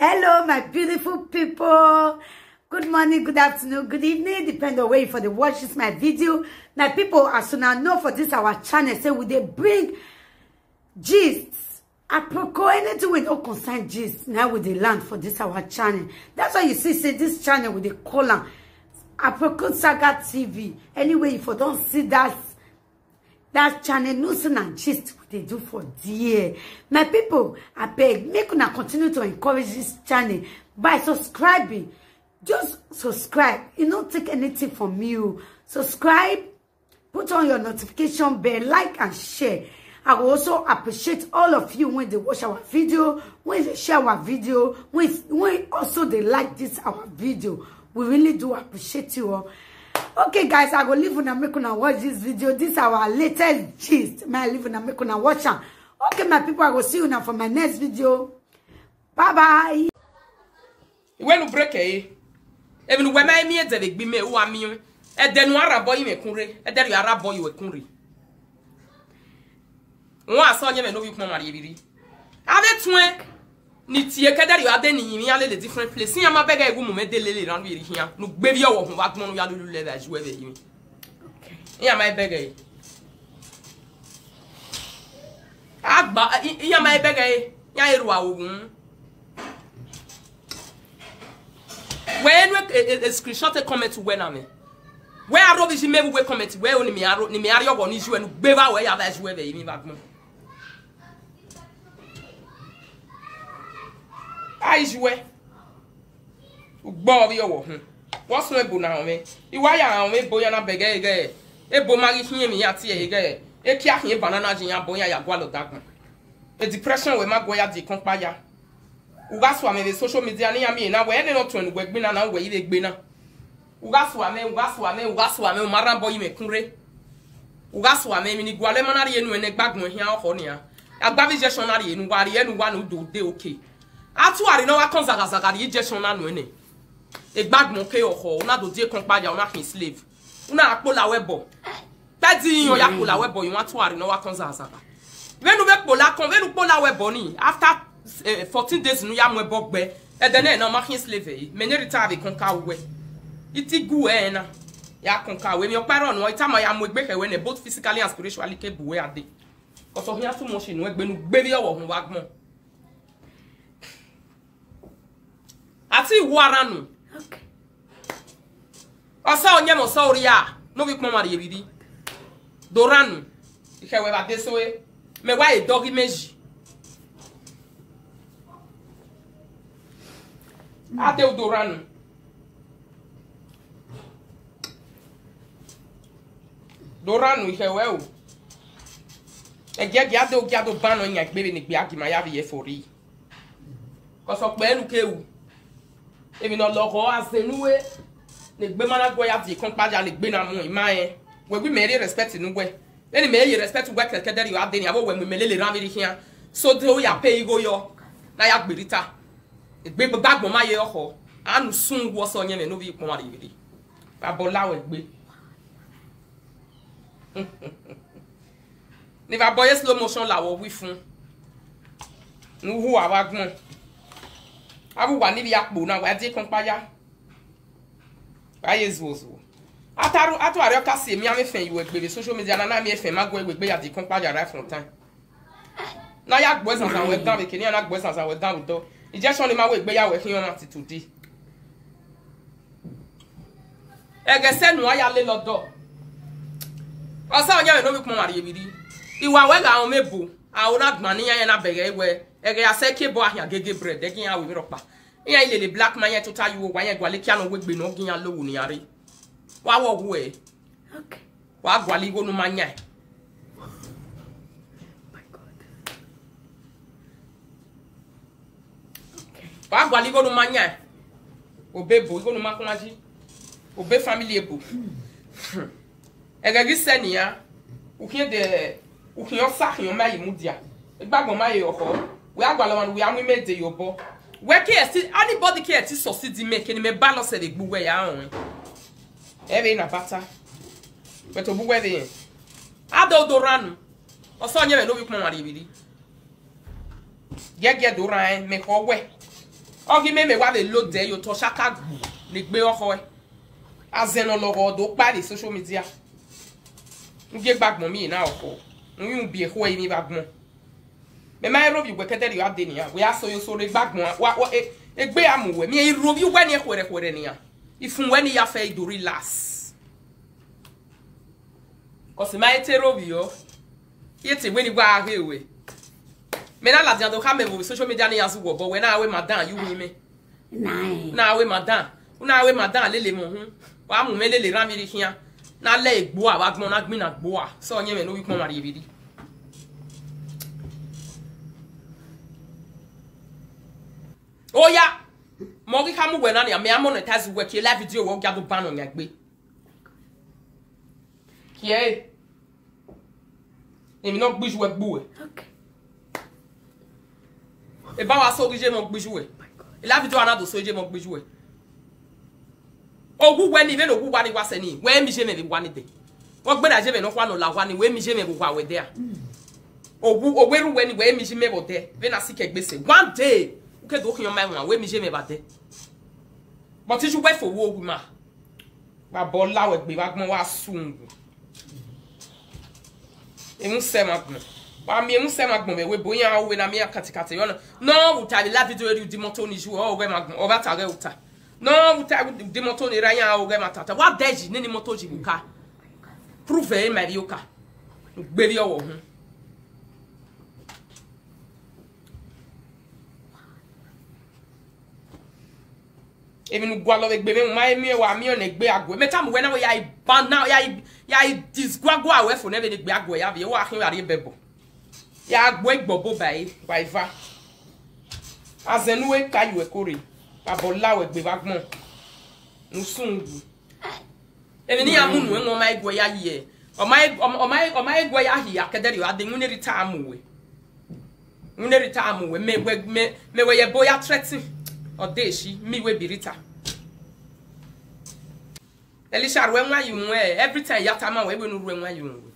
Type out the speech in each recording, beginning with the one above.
Hello, my beautiful people. Good morning, good afternoon, good evening, depending on where you for the watch this my video. My people, as soon as know for this our channel, say we they bring gists. Apropos anything with no concern gist. Now with the land for this our channel. That's why you see this channel with the column. Apropos Saga TV. Anyway, if you don't see that channel, news and gist what they do for dear. My people, I beg, make una continue to encourage this channel by subscribing. Just subscribe. It don't take anything from you. Subscribe, put on your notification bell, like and share. I will also appreciate all of you when they watch our video, when they share our video, when also they like this our video. We really do appreciate you all. Okay, guys, I will leave una make una watch this video. This is our latest gist. May I leave una make una watch am. Okay, my people, I will see you now for my next video. Bye bye. When you break even when I meet the big me who am you, and then one boy me kunre, and then you are boy you a kunri. One saw you and no you come at you. Have it twin. Nitie kada you are then in a different place. See, I'm a beggar woman, de lily around here. No baby or what one you are leather as you ever you. Okay. Yeah, my beggar. Yeah, my beggar. Yeah, when a screenshot a comment to when I'm where I wrote maybe we comment where only me are your one issue and bear away as you ever you back. I swear. Bobby, what's my boo now, me? You are me, boy, and a beggar. A bomari hear me at a kia banana jia boya gualo dagman. A depression with my goya de compaya. Ugaswa me social media near me now where they not turn work bin and way they bina. Ugaswa me, marambo me cure. Ugaswa me, mini gualemanari and a bag no here honia. A bavijationary in one who do de okay. Atu ari no wa konzaga zaga di injection na no ene e gbag mo ke oho una do die konpaja una hin slave una akpola webo pedi yan ya akpola webo yin atu ari no wa konzaga zaga venu be pola kon venu pola webo ni after 14 days nu ya mo ebo gbe e de na ma hin slave yi me ne retire konka we iti gu e na ya konka we mi oparo no ita ma ya mo egbe hewe ne both physically and spiritually ke buwe ade cause of here too much no egbe nu gbe bi owo hun wa gbon. Ati waranu. Okay. Asa onye mo sauria. No vi kuma mari ebidi. Doranu. Ike we ba desoe. Me wa e dogi meji. Ate o doranu. Doranu ike we o. Ege ade o giado bano nya gbebe ni gbe agima ya bi e fori. Koso pe enu ke u. Even no logo as the new way, the Bemana Goya, the Compaja, the Benam, my when we may respect in way. Then may respect to work that you have then when we may lay here. So do ya pay go your Nayak Birita. It big bag of my yoho, and soon was on your novi commodity. Abolaw it be. Never boy slow motion la wo wifun. No who are wagman. Abu wani bi akpo na wa de konpaya wa yezuzo atu are ka se mi amefen you egbe social media na mi efen mago egbe ya de konpaya right from time na ya gbo san san we dan be kini na gbo san san we dan do injection le ma we egbe ya we hin on today ege se nu aya le lodo osa onya no bi pon mari ebidi iwa we ga on mebo awon agban ni yan na bege we ege ya se kebo ahia gege bread ege ya we ropa iya ile le black man ya total you wa yan gwale kiano we gbe no gian lowo ni are wa wo hu e okay wa gwale go no manya my god okay wa gwale go no manya obebo go no makunwaji obe family ebo ege gi senia ukie de ukie osa hion mai mudia igbagbo mai oho we agwale wan we amu mede yobo where care anybody care to succeed make any me balance the gbuwe ya on ebe na bata but obuwe de adodoranu oso nye me no bi kuma mari bidi gege doran me ko we Ogi me wa be load there yo to shaka gbu ni gbe oko e. Azeno logo do pa di social media. Nge gbagmo mi na oko. Nyun bi ho e mi gbagmo. Me ma ro bi gwekete ri ade ni ya. We aso yo so re gbagmo wa egbe amuwe. Mi e ro bi we ni kwere ni ya. Ifun we ni ya fe do relax. Cause ma ete ro bi yo. Yete we ni gwa ahewe. Me na la diando ka me wo social media ni ya so wo bo we na we madam you wi me. Na we madam. Una we madam lele mo hu. Wa mu me lele ran mi ri hian. Na le egbo a wa gbon na gbin na gbo a. So yen me no wi pon mari ebidi. Oya. Mo ki ka mu we na ni me a monetize we ki live video wo ga do ban on yagbe. Kiye. Emi no gbiju we gbo e. Okay. E ba wa so gije mo gbiju we. E live video ana do so je mo gbiju we. Ogu we ni ve no ogu wa ni wa se ni. We mi je me bi wa ni de. Wo gbe da je me no kwa no la wa ni we mi je me bi wa we there. Ogu ogberu we ni we mi je me bo there. Ve na sike gbese. One day uke do kiyon mai won we mi je me ba there. But you wait for wo ogu ma. Ba bola we gbe ba gbon wa sungu. Emu se ma gbon. Ba mi emu se ma gbon me we boyan o we na mi akatikate yo no uta la video eri di moto ni ju o we ma gbon o ba ta re uta. No uta di moto ni ranya o we ma tata. Wa deji ni moto ji buka. Prove e marioka. Gberi owo hu. Emi nu gwa lo we gbe me ma emi wa mi o ne gbe agwe. Me ta mu we na we ya ban now ya disgwago awe fo ne be ne gbe agwe ya be wa hin wa re bebo. Ya agbo igbobo bai wa iva. Azenu we kayu e kore. Babola we gbe bagbon. Nusungu. Emi ni amunu enwo ma igwe ya ye. O ma igwe ya hi akederi wa de nwune rita amuwe. Nwune rita amuwe me we ye boya threaten. Odeshi mi we birita. Elisha when you every time yatama we no when you.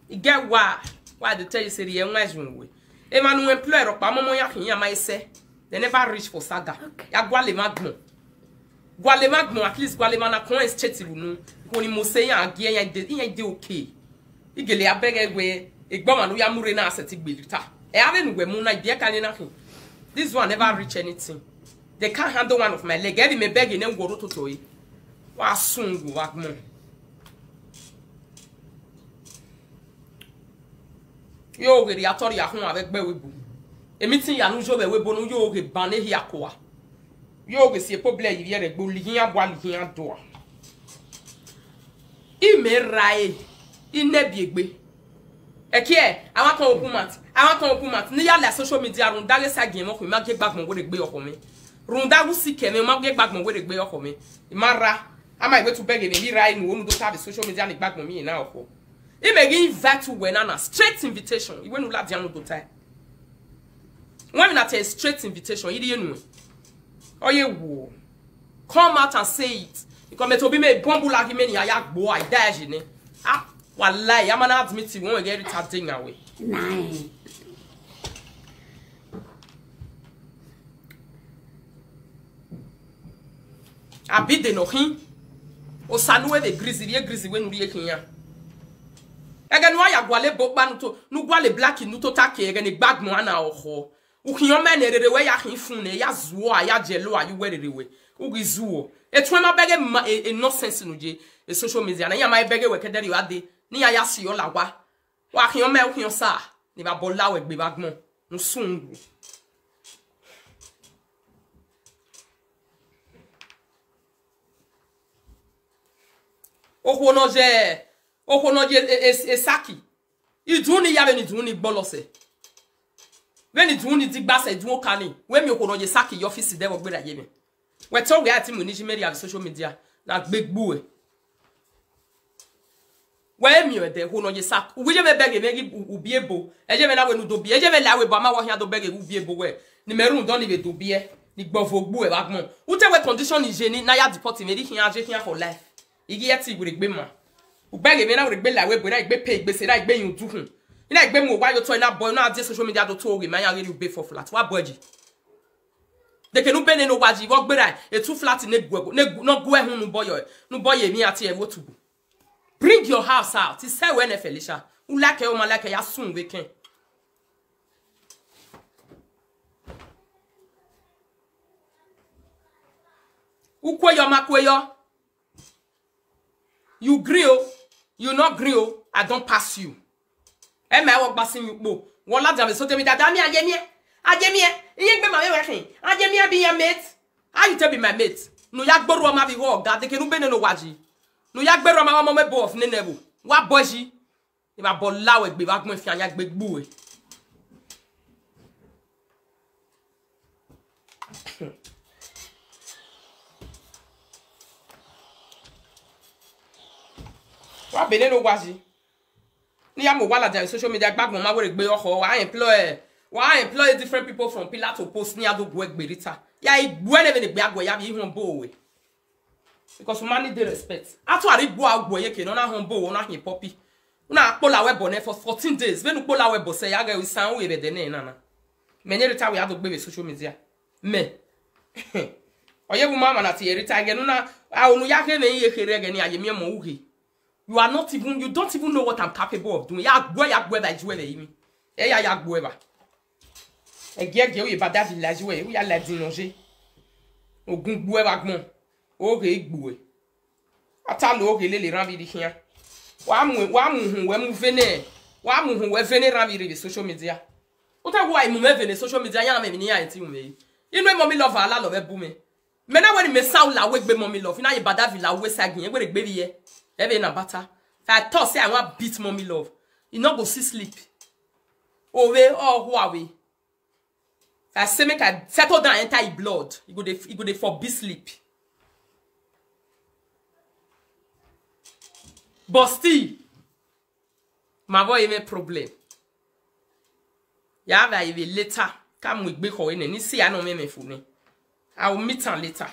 E get why they tell you say the when we. Emmanuel employer okpa momo ya hin ya mai se. They never reach for saga. Ya gwale magmo. Gwale magmo at least gwale mana kon is chetibu nu. Ko ni mo se ya agi ya de okay. Igele abege we egboma no ya mure na aseti gbelita. E ave nu we mu na ide kan na hin. This one never reach anything. They can't handle one of my leg. Every me beg in go to toy. Wa sungu wagmo. Yo ge ya tori ahun avec be webu. Emitin ya nu jo be webo no yo ge ban e hia koa. Yo ge si problem yi re gbo li hin abo ali hin do. I me rai. I ne bi egbe. Ekie, I want okumat. Ni ya la social media run dale sa gen mo ko ma ge gbagmo wo re gbe oko mi. Runda wusi keme ma ge gbagmo we de gbe oko mi imara ama igbe to beg me rai nu onu do ta social media ni gbagmo mi na oko e me gi invite we na straight invitation iwe nu la dia no do tai when na tell straight invitation ide enu oye wo come out and say it because me to be me bombu la ki me ni aya gbo ai daje ni ah wallahi amana admit won we get retarding away Nine. Abide no hin o sanuwe de grizi we nuri ekinya ege no ya gwale bokpa nu gwale black nu to take ege ni gbagmo ana oho ukiyon me nerere we ya hin fun ne ya zuo a ya jelo a yu werere we ugi zuo etwe ma bege nonsense nu je e social media na ya ma bege we kedere ade ni ya si yo lawa wa kiyon me ukiyon sa ni ba bola we gbe bagmo nu sungu Okonoje esaki. Iduni ya beni duni bolose. Beni duni ti gbase dun kani. We mi okonoje saki your office de wo gbe da ye mi. We talk we ati mo ni jimeri of social media na gbegbu e. We mi o de okonoje sak. Ubi je be bege megi ubi ebo. Eje me na we nu do bi. Eje me la we ba ma wo hia do bege ubi ebo we. Ni merun don ni be do bi e. Ni gbovogbu e bagmo. Ute we condition hygiene na ya deport me ri hia aje hia for life. Igi yeti gure gbe ma ugbege me na gure gbe lawe bo na gbe pay gbe se na gbe yun duhun ina gbe mu wa yo to ina boy na ade social media do to we ma ya ri ube for flat wa boji de ke nu bene no waji wo gbera e too flat ne guego ne no gwe hu nu boy mi ati e wotubu. Bring your house out. It's say when Felicia. U like o malaka ya sun weekend. U kweyo makweyo. You grill, you not grill, I don't pass you. E ma wo gbasin you po. Won la jam so temi dada mi ajemie. Iye gbe ma we working. Ajemie be your mate. How you tell be my mate? No ya gboru o ma bi wo oga de ke nu bene no waji. No ya gbero ma mo me bo of nenebu. Wa boji. E ma bo lawe gbe wa gbon fi anya gbe gbu e. Wa bene no waji. Ni ya mo wala ja social media gbagbon ma we gbe oho wa employ different people from pillar to post ni ado gwe gberita. Ya igbu ene be gbe agwo ya bi hu bo we. Because money they respect. After I go out boy ke no na humbo na hin poppy. Una akpola we bone for 14 days. When ukpola we bo say ya ga we san we be de na na. Me ne reta we ado gbe social media. Me. Oye bu mama na ti reta ge no na onu ya ke na ye kere ge ni ayemi mo uhi. You don't even know what I'm capable of doing. Ya gwe ba jiwe le yimi. E ya gwe ba. E ge we ba da village we ya la dinonger. Ogun gwe ba gbon. Oge igbuwe atalo oge lele ran bi hia wa mu hu we mu vene ran bi social media o ta wa mu me vene social media ya na me ni ya enti mu me inu mommy love ala love bu me na when me sound la we gbe mommy love na ye bada villa we sagin e gbe gbe bi ye e be na bata I thought say I want beat mommy love you no go see sleep owe or huawei I say make I settle down enter e blood you go dey for be sleep. But still, my boy have a problem. Ya va even later. Come with big hole in and see I know me phone. I will meet her later.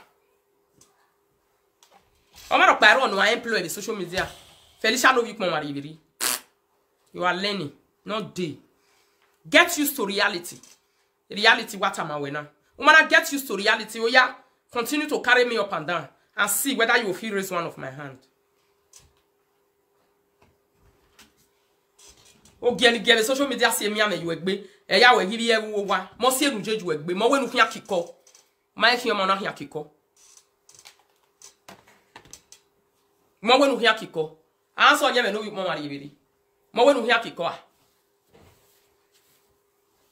I'm not a no I employ the social media. Felicia no week mama riveri. You are learning, not day. Get used to reality. Reality what am I winner? Woman, get used to reality. Oh yeah, continue to carry me up and down and see whether you will feel raise one of my hand. O gele social media se mi ame you egbe e ya we hibi e wo wa mo se enu jeju egbe mo we nu hia kiko ma hia mo na hia kiko mo we nu hia kiko an so nya me no mo mari ibiri mo we nu hia kiko a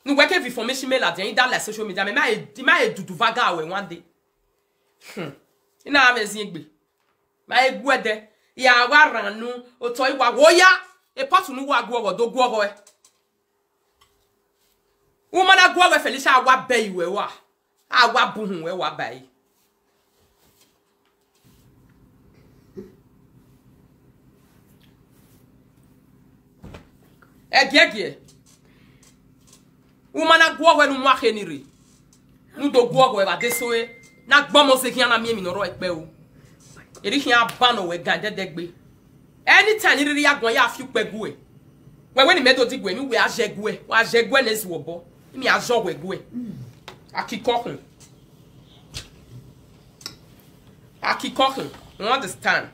nu we ke information mail at in that social media me ma e dudu vaga we one day ina amezi egbe ma egbu ede ya wa ranu o to iwa wo ya e pot nu wa gwo do gwo e woman agwo we Felicia wa bai we wa agwa buhun we wa bai egege woman agwo we nu wa kheniri nu do gwo we ba desoe na gbomo se kian na mi no ro epe o eri kian bano we gande degbe. Anytime you really are going to few pegwe. When you made the digwe, we are jegwe. Wa jegwe nes wobo. Me a jogwe gwe. Akikokin. You understand?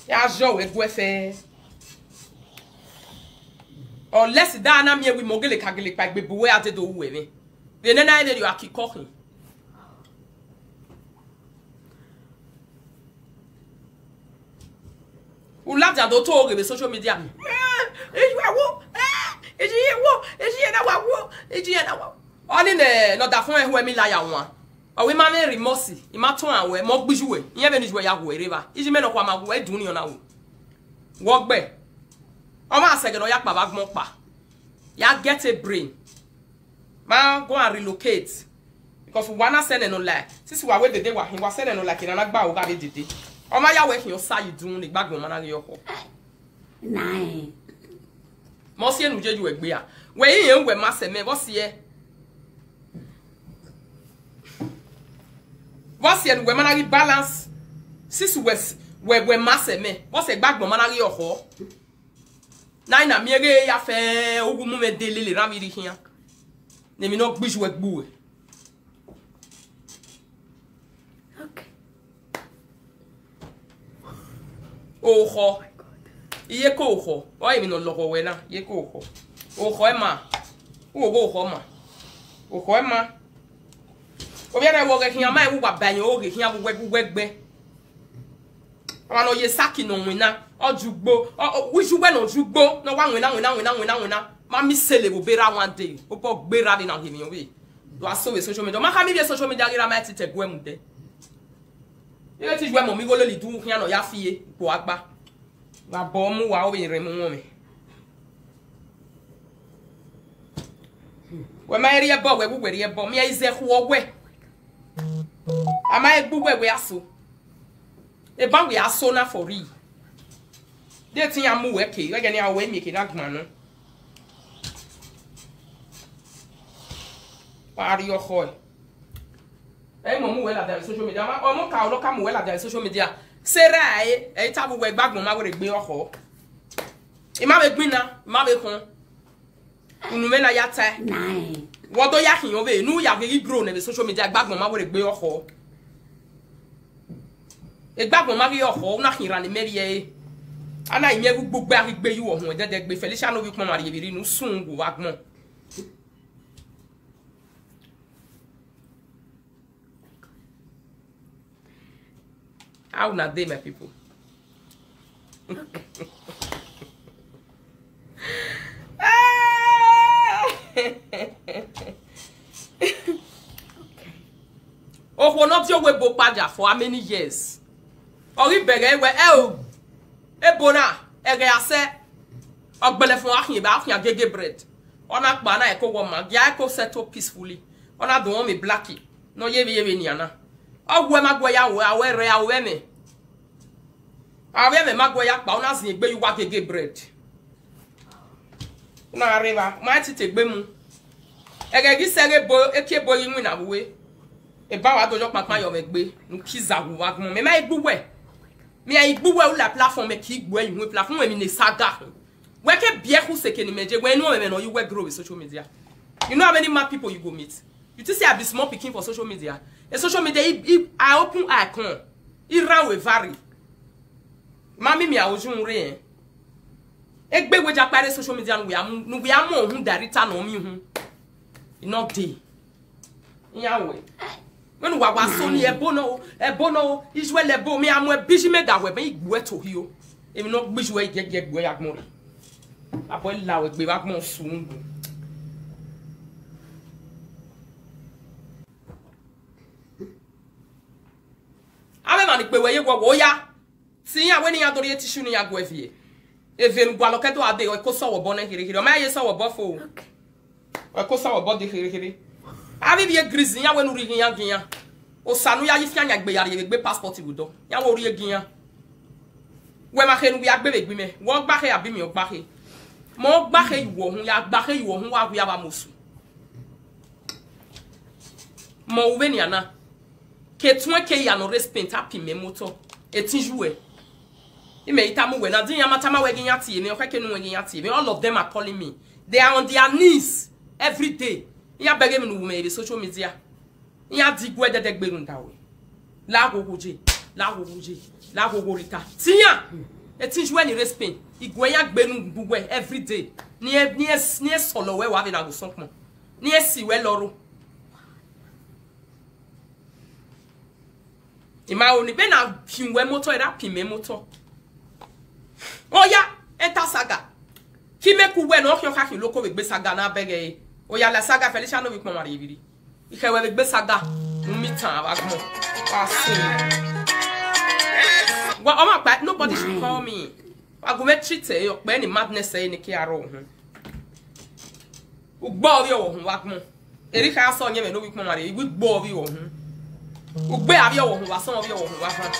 Ya jogwe gwe fe. Unless that na me we mogele kagele pa gbe buwe ate do uwe me. The nena ene you akikokin. U la ja do to o re social media. Oni ne no da fun ehun emi la ya won. O we ma me remorse, I ma ton awe mo gbijuwe. Iyen be ni juwe ya wo ereba. Iji me no kwa ma wo edun ni ona wo. Wo gbe. O ma se gero ya pa ba gbon pa. Ya get a brain. Ma go and relocate. Because wanna send no lie. Sisi wa we dede wa hin wa send no like na gba o ga be dede. O ma ya we hin o sa you dun ni gbagbo ma na re yoko. Nine. Mo se enu jeju egbe a. We yin we ma se me bo se e. What's the we manage balance? Sisi we masse me. What's the gbagbo manage oho? Na ina miege ya fe ogun mu me dele le ran mi ri hian. Ne mi no gbiju egbu. Okay. Oho. Iye ko oho. O mi no logo we na. Iye ko oho. Oho e ma. O go oho ma. Oho e ma. O biere wo ge hian ma e wo ba ban o ge hian wo wegbe. Ama no ye saki no wina. Ojugbo. O wisugbe no jugbo. No wa wina. Ma mi sele wo bera one day. O po gbera de na give me we. Do aso we social media. Ma ka mi be social media gira ma ti te gwe mu de. Ye ti jwe mo mi go lo li du hian no ya fie po agba. Wa bo mu wa o be re mu won me. We ma eri e bo we wu eri e bo mi e ze ho we. Ama e gbu we aso. E ba we aso na for real. De tin ya mu we ke, we gani awe mi ke na gman no. Pari yo khoy. E mo mu we la da social media ma o mo ka o lo ka mu we la da social media. Sera e ta bu we gbagbon ma we gbe oho. E ma we gbin na, ma we kun. Unu me na ya ta. Nine. Wo do ya hin o be nu ya ge grow na social media gbagbon ma we gbe oho. E gbagbon ma ge oho na hin ra ni meri e. Ana ime gbogbo agbe yi wo hun de gbe Felicia no wi pon mari yebiri nu sun go wagbon. How na dey my people? Oh, we not your we bo paja for how many years? Ori bere we ebona ege ase ogbele fun ahin ba ahin agege bread ona gba na e ko wo ma ya ko settle peacefully ona do won me blacky no ye ni ana ogwe magwe ya we awere awe me magwe ya pa ona zin egbe yu wa gege bread na arriba ma ti tegbe mu ege gi sere bo eke bo yin na we e ba wa dojo papa yo megbe nkiza wo wa gmo me ma egbuwe mi a igbuwe ou la plateforme ki igbuwe yu plateforme mi ne saga we ke bie ku seke ni meje we no me no you we grow with social media. You know how many mad people you go meet? You just say I be small picking for social media. And social media I open icon. It ran we vary. Mami mi a ojun re. Egbe we ja pare social media no we am ohun director no mi hu. E no dey. Nyawe. When wa so ni ebono iswe lebo mi amwe bijime da we ben igbu eto hio emi no bijwe gege gbu yagbon abo la we gbe bagbon sungu ave mani pe we ye wo ya ti yan we ni yan tori e tissue ni yan go evie even gwa loketo ade o ko so wo bo na hiri o ma ye so wo bo fo o ko so wo bo de hiri abi bi egrizi yan we nu ri yan gian o sanu ya yifia nya gbe yare gbe passport wudo yan wo ri gian we ma khenu bi agbe gbe me wo gba he abi mi o gba he mo gba he iwo hun ya gba he iwo hun wa hu ya ba mosu mo we ni ana ke tun ke ya no respect happy me moto etinju e ime itamu we na din ya matama we gian tie me o keke nu we gian tie me all of them are calling me. They are on their knees every day. Ya bege mi nu me social media. Ya digwe de gberun dawe. La gogoje, la gogorita. Tiya. Etinju any respect. Igwe ya gberun bugwe every day. Ni solo we wa be na go sonpon. Ni esi we loro. Ima oni be na pinwe motor era pinme motor. Oya, enter saga. Ki me ku we no kyo ka ki loko we gbe saga na bege. Oya la saga Felicia no wik mama ribiri. Ike we gbe saga mu mitan abagmo. Well, oh my God, nobody should call me. I go make treat you pe ni madness say ni ki aro hun. Ugbo bi o hun wagmo. Eri ka so nye me no wik mama re, ugbo bi o hun. Ugbe abi o hun wa so bi o hun wa fa.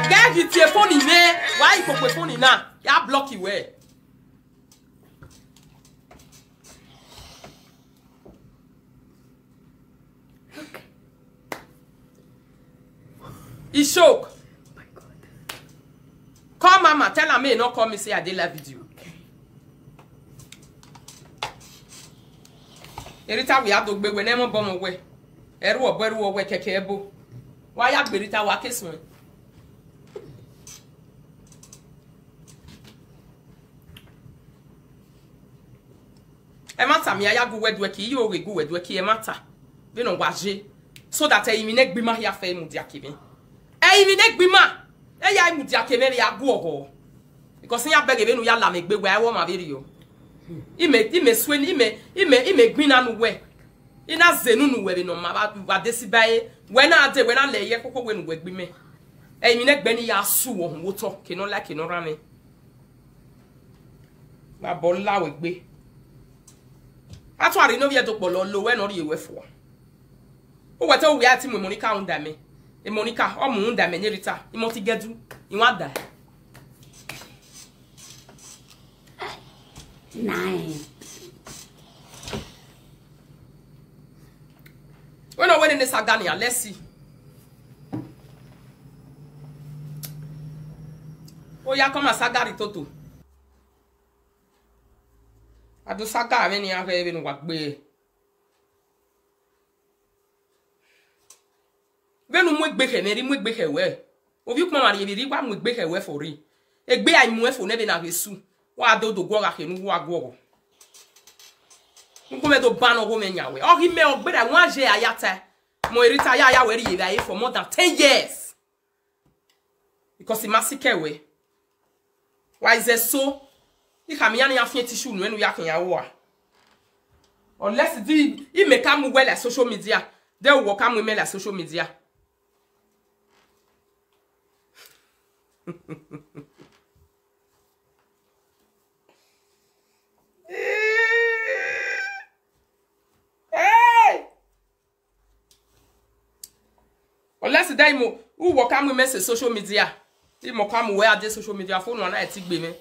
Get the telephone me, why you go phone na? Ya block you where? He shook. Oh my God. Call mama, tell her me not call me say I did love you. Erita we ado gbe we na mo bomo we. Eru obo we keke ebo. Wa ya gberita wa kesun. E mata mi aya gu wedwe ki yo we gu wedwe ki e mata. Be no waje so that e mi ne gbima ya fa mu dia kemi. E mi ne gbima. E ya mu dia kemi ya gu oho. Because ya beg be no ya la me gbe we I wo ma be rio. Ime sweni ime gbina nu we. Ina zenu nu we no ma ba desi bae. We na ade we na le ye kokko we nu we gbime. E mi ne gbe ni ya su wo hun wo to ke no like no rane. Ba bola we gbe. Atwari no vie to polo lo we no ri ewe fo. O we to we ati mu Monica unda me. E Monica o mu unda me nyerita. I mo ti gedu. I wa da. 9. When I went in this Agania, let's see. Oh, ya come a sagari toto. I do saga many are even what be. When you make bake, and make bake away. Of you come and you want with bake away for re. A be I move for never have a sou. Wa do do go ake nu wa go. Nko me do ban o me nyawe. O hi me ogbe da wan je ayata. Mo irita ya we ri ye for more than 10 years. Because he massacre we. Why is it so? He come yan ya fien tissue nu enu ya kan ya wo a. Unless he make am well like social media. They will come with me like social media. Hey! Unless die mo who work am with social media. If mo come where dey social media phone one na ti gbe me.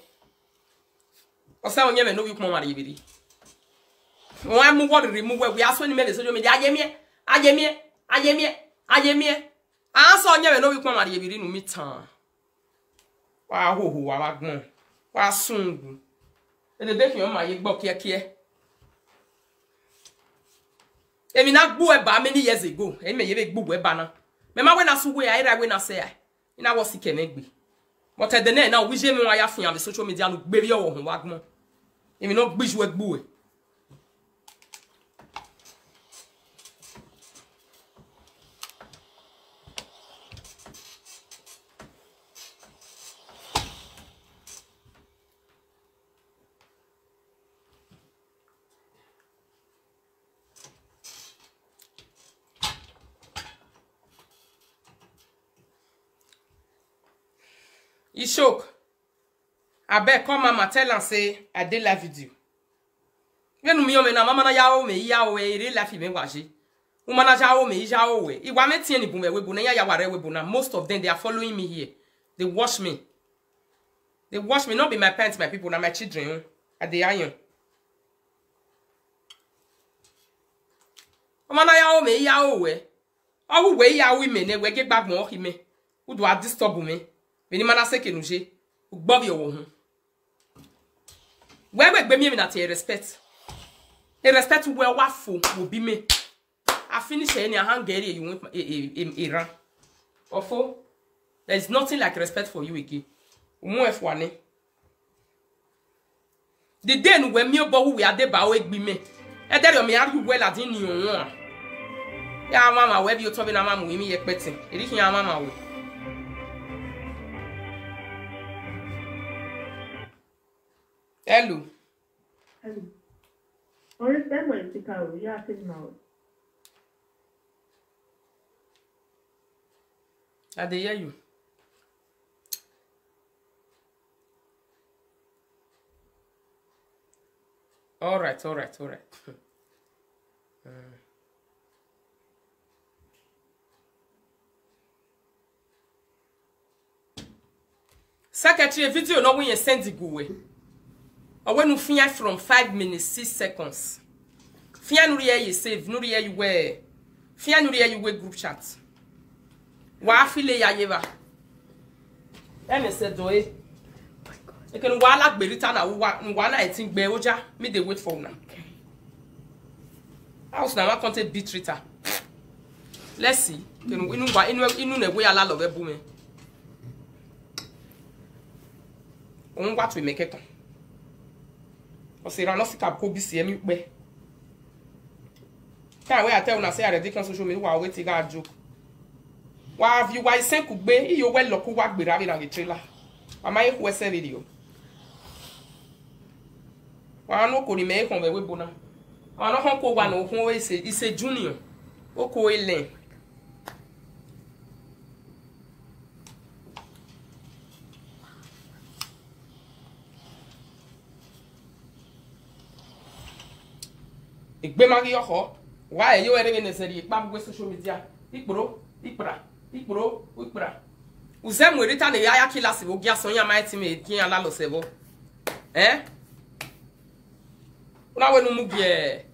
O say onye me no wi kuma mari ibiri. Wọ́n mú word remove we aso ni me social media ayemie. Aso onye me no wi kuma mari ibiri nu mi tan. Wa hoho wa wagbon. Wa sungu. E de be fi o ma ye gbo kieke. Emi na gbo eba many years ago. Emi me ye be gbo eba na. Me ma we na so we ira we na say ai. Ina wo sike na gbe. But the na now we je me wa ya fi on the social media no gbe bi o ho wagbon. Emi no gbiju we gbo we. Ishok, I bet come mama tell and say I did live video. When me na mama na yawo me yawo e re live me waji. Uma na jawo me jawo we. I wa me tie ni bu me we bu na ya ware we bu na. Most of them they are following me here. They watch me. They watch me, not be my parents, my people, na my children. At the iron. Uma na yawo me yawo we. Awu we yawo me ne we get back mo hi me. Who do I disturb me? Veni mana seke nuje, ugbobi owo hun. Wewe gbe mi na te respect. E respect we wafo wo bi me. I finish any hangeri you want Iran. Ofo, there is nothing like respect for you again. Umu efwane. The day nu we mi obo we ade ba o egbi me. E der yo me argue well adin ni ohun. Ya mama we bi o to bi na mama we mi ye petin. Eri kin ya mama we. Hello. Hello. Only them will pick out. You are sitting out. I dey hear you. All right. Secretary video no when you send it go away. Or when you fear from 5 minutes 6 seconds. Fear no hear you save, no hear you wear. Fear no hear you wear group chat. Wa file ya yeva. Eme se doe. E can wala berita na wa na etin gbe oja. Me dey wait for una. House na wa content beat Rita. Let's see. Inu ne we ala love bu me. On what we make it. O se ra no sika ko bi se mi pe. Kan we ate una say I dey social media wa we ti ga joke. Wa view wa isen ku gbe iyo we lo ku wa gbera bi na the trailer. Mama e ku ese video. Wa no ko ni me kon we bona. Wa no hon ko wa no hon we se ise junior. O ko ele. Igbe magi yoko wa e yo ere ne seri pa bu social media ikpro uze mu rita ne ya kila se bo gia so ya mai time kin ala lo sebo una we no mu bie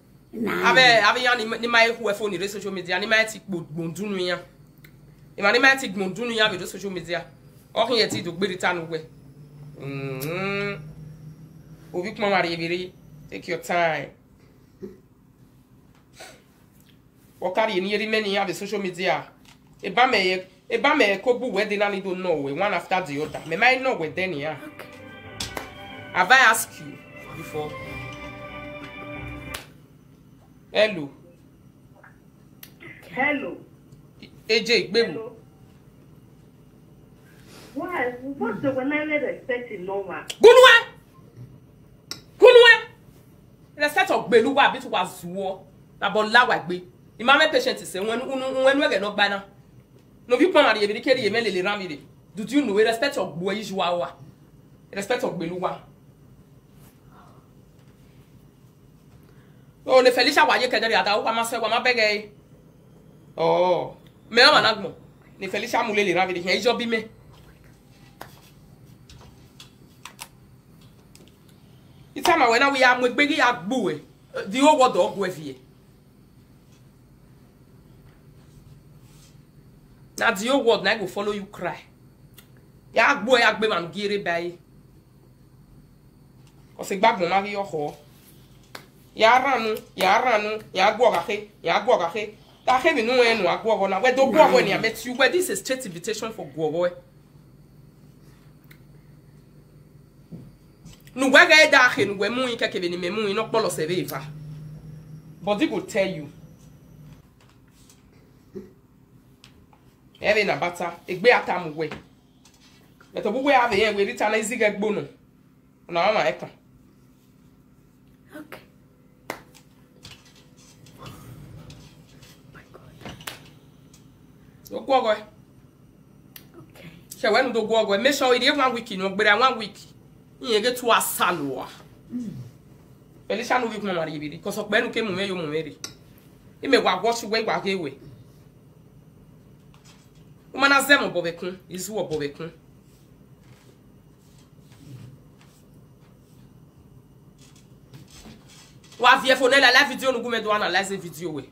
ave ya ni mai hu e phone ni social media ni mai ti gbondunu ya e ma ni mai ti gbondunu ya be social media o kin ye ti do gbe rita no we obi kuma mari ebiri take your time. Wakari ni yeri many have social media. Eba me ko bu we dey na ni do know we one after the other. Me might know we then ya. Have I asked you before? Hello. Hello. AJ Gbemu. Why? What's the one I expecting no one? Gunwe. Respect of Gbelu wa bi to wa zuwo. Na bo lawa gbe. Imame patient say when we get no bana. No bi pon ari e bi keri e melele ramire. Do you know we respect your boy usual wa? Respect of Beluwa. Oh, le Felicia wa ye kedere ada wa ma se wa ma bege. Oh, me ma nagmo. Le Felicia mu le ramire yen ijo bi me. Itama we na we am gbegi agbo e. The whole world of go fie. Now the whole world now go follow you cry. Ya agbo ya gbe man gire bayi. O se gbagbo ma ri yo ho. Ya ranu, ya agbo ga he. Ta he mi nu enu agbo go na. We do go go ni I met you. Where this is straight invitation for go go. Nu we ga da he nu we mu yin keke be ni me mu yin no polo se be fa. But they will tell you. Eve na bata, egbe atamu we. Beto bu we have here we rita na iziga gbo no. Na mama eka. Okay. My God. Go go. Okay. She when do go go, make sure you dey 1 week no gbere 1 week. Yin get to asalo. Felicia no week mama ri bi because okpe nu ke mu me yo mu meri. Ime wa watch we wa ke we. Umana zemo bobekun, izu obobekun. Wa vie fone la video no gume do analyze video we.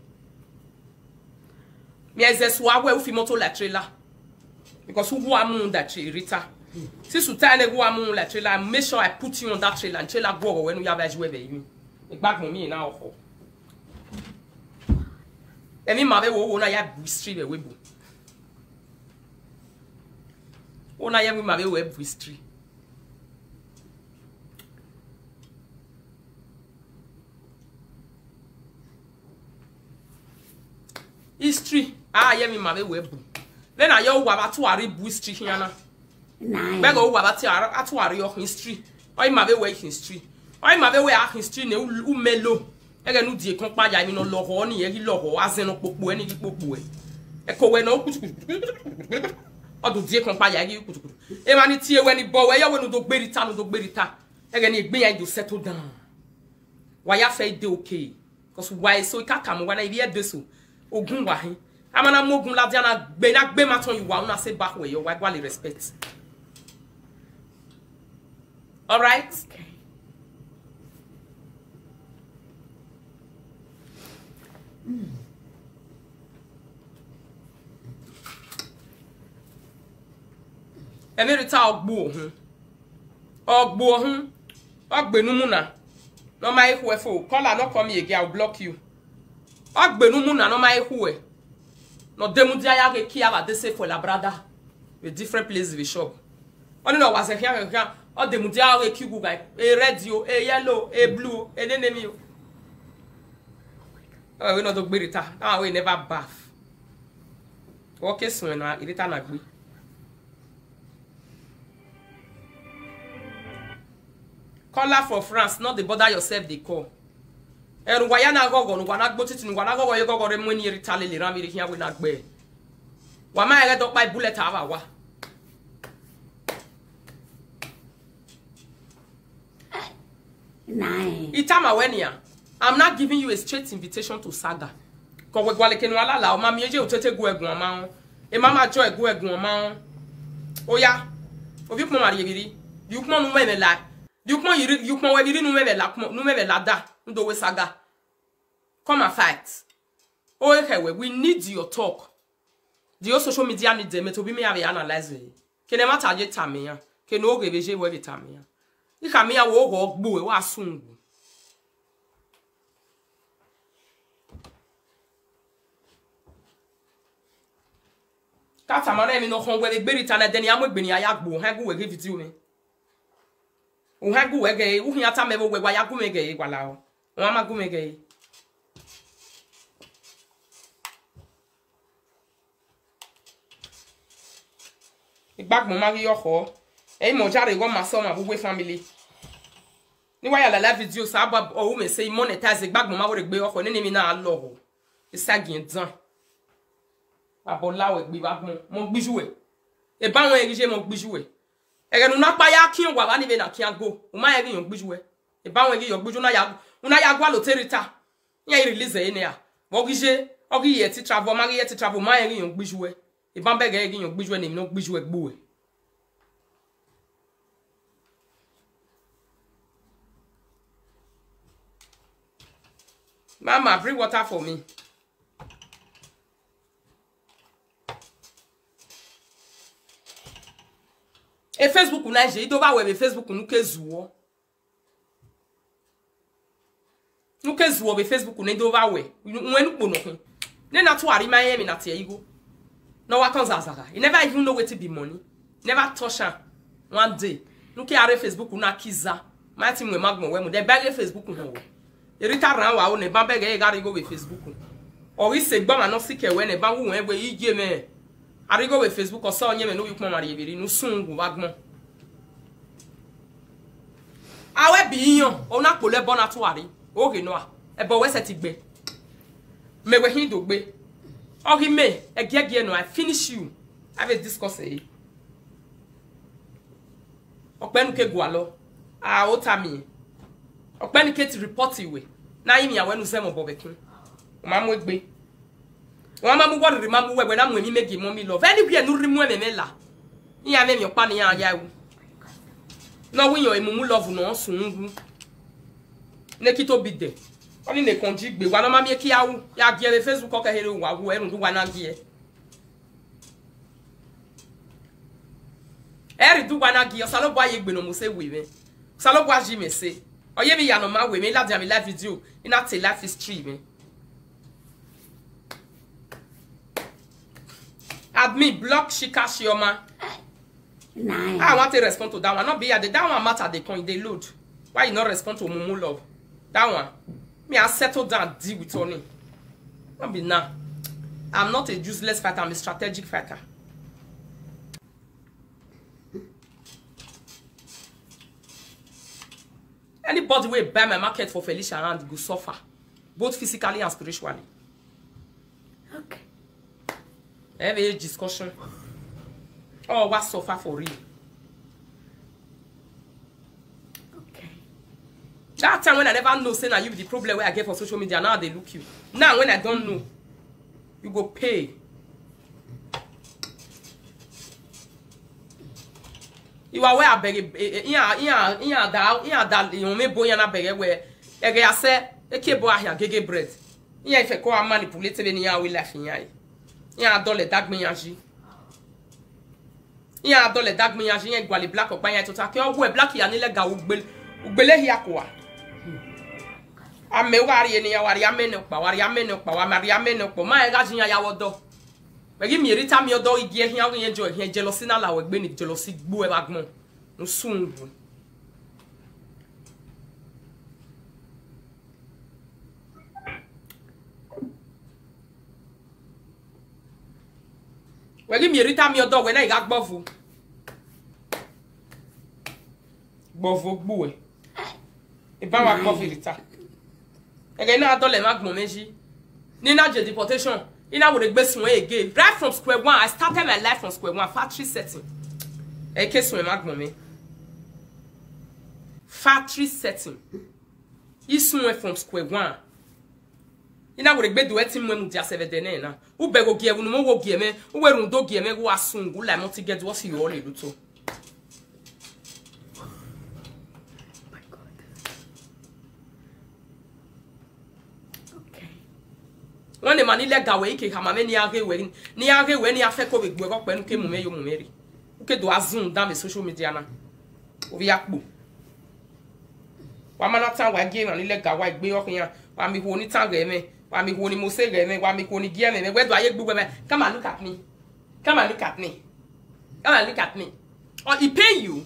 Mi ezeswa we ufi moto la trailer. Because who amu that Rita. Since you tell who amu la trailer, make sure I put you on that trailer and trailer go when we have as we be you. E back me now ho. Emi ma be wo na ya history be we bu. Ona ya ma be we history. History ya mi ma be we bu. Then I yo wa ba to ari bu history here na. Nine. Be go wa ba ti atu ari yo history. O ma be we history. O ma be we a history ne u melo. Ege nu die kon pa ya mi no lo ho ni ye ri lo ho azen no popo eni di popo e. E ko we no kutukutu. O do die kon pa ya ri kutukutu. E ma ni tie we ni bo we ya we no do gberita no do gberita. Ege ni egbe ya do settle down. Why ya fe dey okay? Cause why so ka kam when I be dey so. Ogun wa hin. Amana mogun la dia na gbe ma ton you wa una say back where you why quality respect. All right? Okay. Emerita ogbo ogbenu mu na no my who call no come again I'll block you Ogbenu mu na no ma ehue. No demu dia ya ke kia ba de say for la brada. With different places we shop. Only no was a here all demu dia ke kigu guy. A red a yellow, a blue, a enemy. Oh, we no do gbirita. Ah, we never bath. Okay, so na irita na gbi. Caller for France, not the bother yourself they call. And why na go no wana gbo titi no wana go ye go re mo ni ritale le ram iri hia we na gbe. Wa ma get up by bullet ava wa. Nice. Itama wenia. I'm not giving you a straight invitation to saga. Ko we gwale kenu ala la o ma mi eje o tete gu egun ma. E mama jo egu egun ma. Oya. Obi ko ma re biri. You ko no me la. You ko we biri no me la da. Ndo we saga. Come and fight. Okay, we need your talk. The social media need them to be me have analyze it. Can never target tamia. Can no give je we tamia. You can me a wo gbo we asun. Kata mara mi no hon we gberi tana den ya mo gbeni ayagbo han go we give it you me. O han go we ge, o hin ata me we ya go me ge gwala o. Wọ́n máa gún mi gẹ̀ẹ́. Ìgbàgbọ́n máa rí ọkọ̀. Ẹ̀yin mọ̀ jáde ìwọ́n máa sọ ọmọ àbúgbé family. Níwáyà lálá fídíò sábà ọ̀hún mi ṣe monetize ìgbàgbọ́n máa wọ́n gbé ọkọ̀ nínú mi náà lọ ọ̀. Ìságìn dán. Àbọ̀ láwọ̀ ìgbé ìgbàgbọ́n mo gbíjú ẹ̀. Ìbáwọn ẹ̀rí ṣe mo gbíjú ẹ̀. Ẹ̀rẹ̀nu náà páyà kí n wà wá níbẹ̀ náà kí n go. Ò máa ẹ̀rí yàn gbíjú ẹ̀. Ìbáwọn ẹ̀rí yàn gbíjú náà yà una ya gwa lo terita nya release ene ya wogije ogi ye ti travel ma ye ti travel ma yin yon gbijuwe e ban be ge yon gbijuwe ni no gbijuwe gbo e mama bring water for me e Facebook na je do ba we Facebook nu kezuwo nuke zuo be Facebook ne do ba we nwenu kpo no hin ne na to ari man ye mi na te yigo no wa kan zazaga you never even know where to be money never touch am one day nuke are Facebook na kiza ma ti mwe magmo we mu de bege Facebook ho erita ran wa o ne ban bege e gari go we Facebook o wi se gba ma no sike we ne ban wu we ije me ari go we Facebook o so onye me no wi pon mari ebiri nu sungu wagmo awe bi yan o na pole bona to ari okay no ebo we set igbe me we hin do gbe okay me egege no I finish you have a discuss e openu ke gualo o ta mi openu ke ti report iwe na yin ya wenu se mo bobekin o ma mo egbe o ma mo wo re ma mo we na mo mi megi mo mi love anywhere no rimu e me la yin me mi opa ni ya wu no wi yan emu love no sungu nekito bide oni ne konji gbe wa no ma mi ki awu ya gie Facebook ko kehere wa wu erun du wa na gie eri du wa na gie o salo boye gbe no mo se we me salo boye ji me se oye mi ya no ma we me la dia mi live video ina te life history me admin block shika shioma Nice. I want to respond to that one not be at the that one matter they con they load why you not respond to mumu love. That one, me I settle down, deal with Tony. Not be now. I'm not a useless fighter. I'm a strategic fighter. Anybody will buy my market for Felicia and go suffer, both physically and spiritually. Okay. Have a discussion. Oh, what suffer for real? That time when I never know, say now you the problem where I get for social media, now they look you. Now when I don't know, you go pay. You are where I beg you me boy na beg where I say e ke bo ahia gege bread. Iya ife ko manipulate be ni ya we life yan. Iya dole dag me yanji. Iya dole dag me yanji yan gwale black opa yan to ta ke o we black ya ni le ga ugbele hi akwa. ame wari eni ya wari amene pa wari amene pa wa mari amene pa ma ga jinya ya wodo we mi rita mi odo igi ehia wo yen jo ehia jealousy na la we gbe ni jealousy gbu e bagbon nsungu we mi rita mi odo we na iga gbovu gbu e ba wa gbovu rita again na adole magbon meji ni na je deportation ina wo de gbe sun again right from square one. I started my life from square one, factory setting e ke sun magbon me factory setting isun from square one. Ina wo de gbe do etin mu dia 7 de na u be go gie wo no mo wo gie me u we run do gie me wo asungu la mo ti get what you all do to. When the man illegal way ke hama me ni age we ni afe ko be gbe ko penu ke mu me yo mu meri ke do azun dans les social media na o vi akpo wa mana tan wa ge man illegal wa gbe okan wa mi ho ni tan ge me wa mi ho ni mo se ge me wa mi ko ni gie me we do aye gbugbe me come and look at me oh he pay you